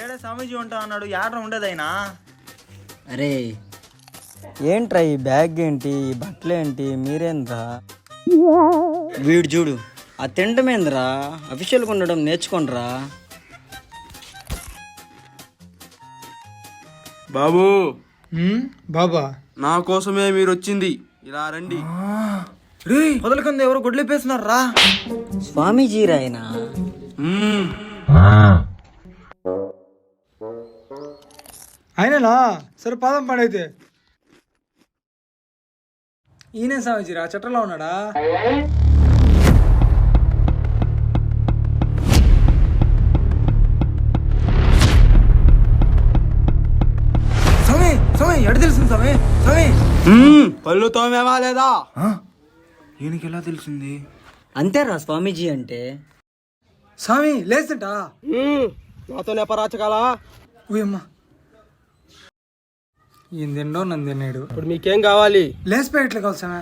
ఏడే స్వామీజీ ఉంటా అన్నాడు, ఏడ ఉండేదైనా. అరే ఏంట్రా ఈ బ్యాగ్ ఏంటి, ఈ బట్టలు ఏంటి, మీరేంద్రా? వీడు చూడు, ఆ తింటమేంద్రా, అఫీషియల్గా ఉండడం నేర్చుకోండిరా. బాబు బాబా, నా కోసమే మీరు వచ్చింది, ఇలా రండి. రే వదలకంది, ఎవరు గొడ్లేపేస్తున్నారు రా. స్వామీజీ రాయనా? అయినా సరే పాదం పడైతే. ఈయన స్వామిజీరా చట్టంలో ఉన్నాడా? స్వామి స్వామి ఎడ తెలిసింది స్వామి? స్వామి పళ్ళు తోమేవా లేదా? ఈయనకి ఎలా తెలిసింది? అంతేరా స్వామీజీ అంటే. స్వామి లేచంట. నాతో నెపరాచకాలా? ఊయమ్మా, ఈయన తిండో నన్ను తిన్నాడు. ఇప్పుడు మీకేం కావాలి? లేచిపోయి ఎట్లా కావాలి స్వామి?